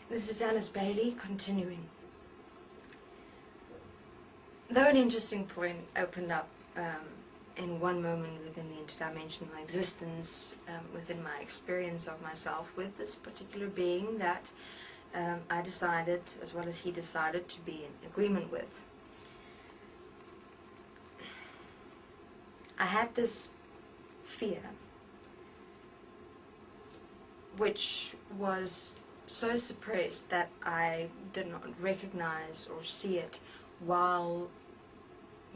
This is Alice Bailey, continuing. Though an interesting point opened up in one moment within the interdimensional existence, within my experience of myself with this particular being that I decided, as well as he decided, to be in agreement with. I had this fear, which was so suppressed that I did not recognize or see it while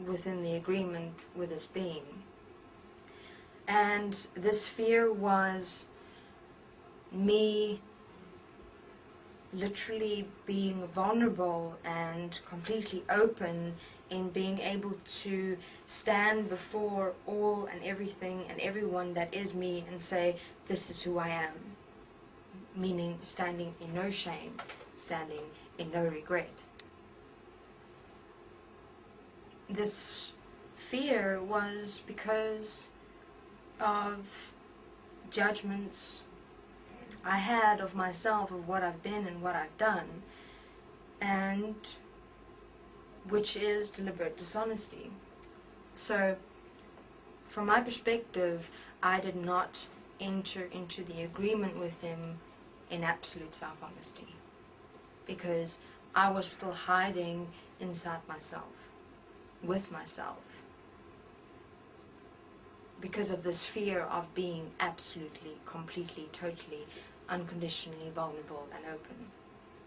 within the agreement with this being. And this fear was me literally being vulnerable and completely open in being able to stand before all and everything and everyone that is me and say, this is who I am. Meaning standing in no shame, standing in no regret. This fear was because of judgments I had of myself, of what I've been and what I've done, and which is deliberate dishonesty. So, from my perspective, I did not enter into the agreement with him in absolute self-honesty, because I was still hiding inside myself, with myself, because of this fear of being absolutely, completely, totally, unconditionally vulnerable and open,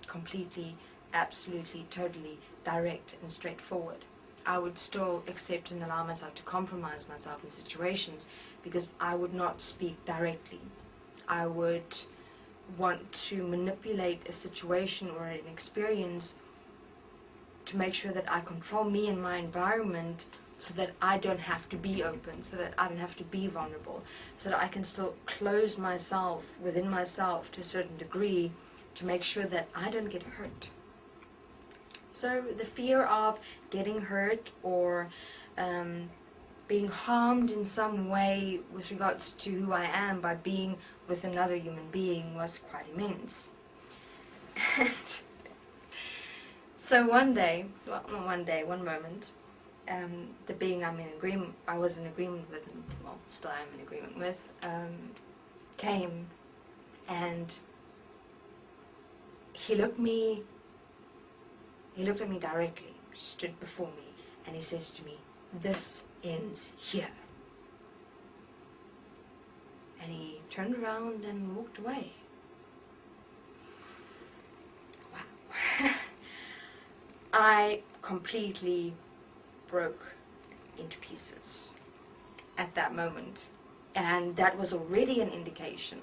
completely, absolutely, totally direct and straightforward. I would still accept and allow myself to compromise myself in situations because I would not speak directly. I would want to manipulate a situation or an experience to make sure that I control me and my environment so that I don't have to be open, so that I don't have to be vulnerable, so that I can still close myself within myself to a certain degree to make sure that I don't get hurt. So the fear of getting hurt or being harmed in some way with regards to who I am by being with another human being was quite immense. And so one day, well, not one day, one moment, the being I was in agreement with, and well, still am in agreement with, came, and he looked at me directly, stood before me, and he says to me, "This ends here." And he turned around and walked away. Wow. I completely broke into pieces at that moment. And that was already an indication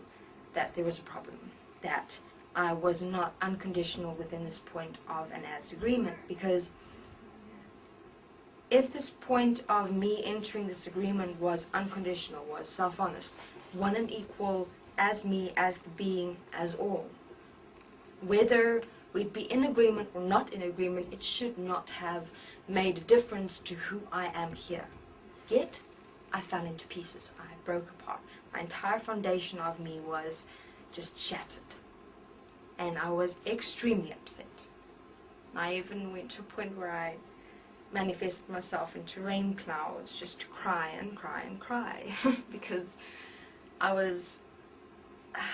that there was a problem, that I was not unconditional within this point of an as agreement, because if this point of me entering this agreement was unconditional, was self-honest, one and equal as me, as the being, as all, whether we'd be in agreement or not in agreement, it should not have made a difference to who I am here. Yet, I fell into pieces. I broke apart. My entire foundation of me was just shattered. And I was extremely upset. I even went to a point where I manifested myself into rain clouds just to cry and cry and cry because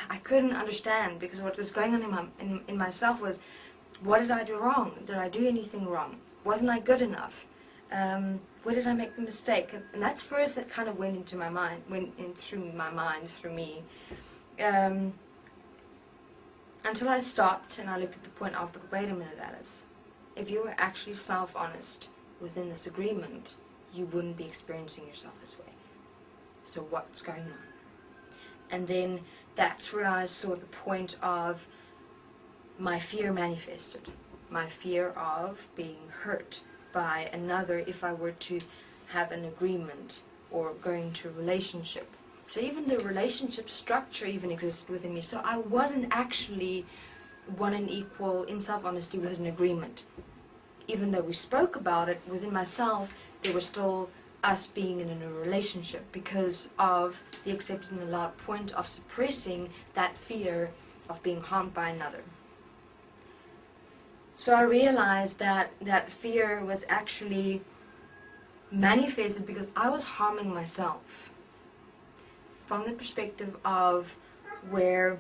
I couldn't understand, because what was going on in myself was, what did I do wrong? Did I do anything wrong? Wasn't I good enough? Where did I make the mistake? And that's first that kind of went into my mind, through me. Until I stopped and I looked at the point of, but wait a minute, Alice. If you were actually self-honest within this agreement, you wouldn't be experiencing yourself this way. So what's going on? And then that's where I saw the point of my fear manifested. My fear of being hurt by another if I were to have an agreement or go into a relationship. So even the relationship structure even existed within me. So I wasn't actually one and equal in self-honesty with an agreement. Even though we spoke about it within myself, there was still us being in a relationship because of the accepted and allowed point of suppressing that fear of being harmed by another. So I realized that that fear was actually manifested because I was harming myself, from the perspective of where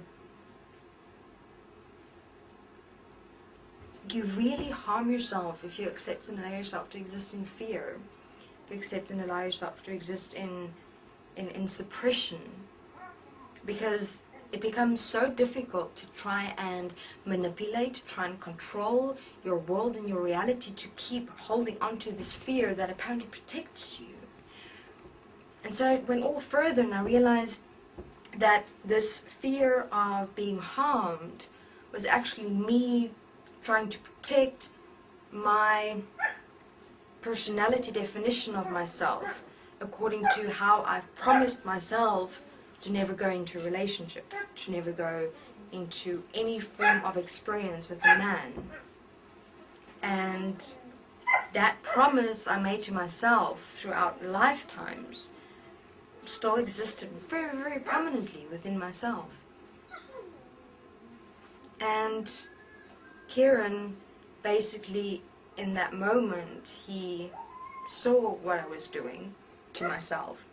you really harm yourself if you accept and allow yourself to exist in fear, if you accept and allow yourself to exist in suppression, because it becomes so difficult to try and manipulate, to try and control your world and your reality, to keep holding on to this fear that apparently protects you. And so it went all further, and I realized that this fear of being harmed was actually me trying to protect my personality definition of myself according to how I've promised myself to never go into a relationship, to never go into any form of experience with a man. And that promise I made to myself throughout lifetimes still existed very, very prominently within myself. And Kieran, basically in that moment, he saw what I was doing to myself,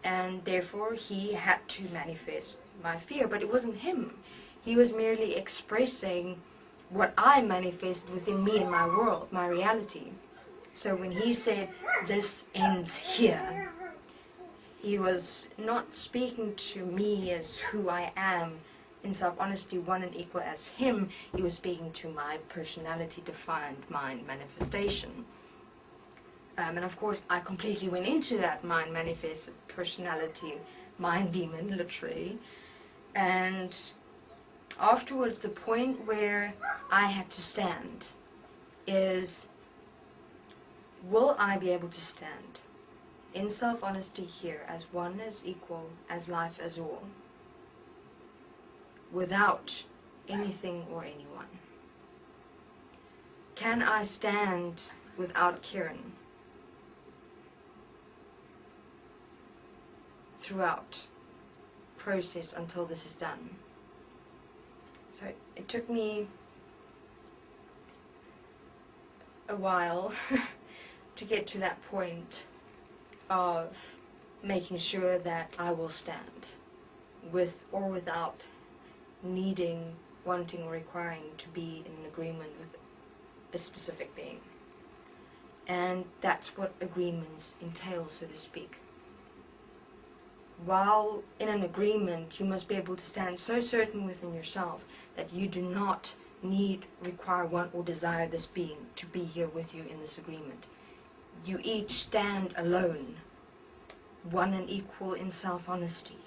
and therefore he had to manifest my fear. But it wasn't him. He was merely expressing what I manifested within me and my world, my reality. So when he said, "This ends here," he was not speaking to me as who I am in self-honesty, one and equal as him. He was speaking to my personality-defined mind manifestation. And of course, I completely went into that mind manifest personality, mind demon, literally. And afterwards, the point where I had to stand is, will I be able to stand in self-honesty here as one, as equal, as life, as all, without anything or anyone? Can I stand without Kieran throughout process until this is done? So it took me a while to get to that point of making sure that I will stand with or without needing, wanting, or requiring to be in an agreement with a specific being. And that's what agreements entail, so to speak. While in an agreement, you must be able to stand so certain within yourself that you do not need, require, want, or desire this being to be here with you in this agreement. You each stand alone, one and equal in self-honesty.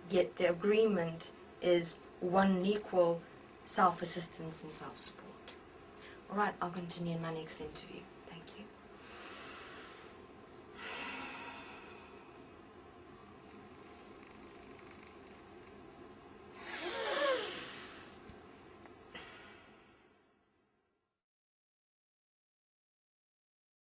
Yet the agreement is one and equal self-assistance and self-support. Alright, I'll continue in my next interview.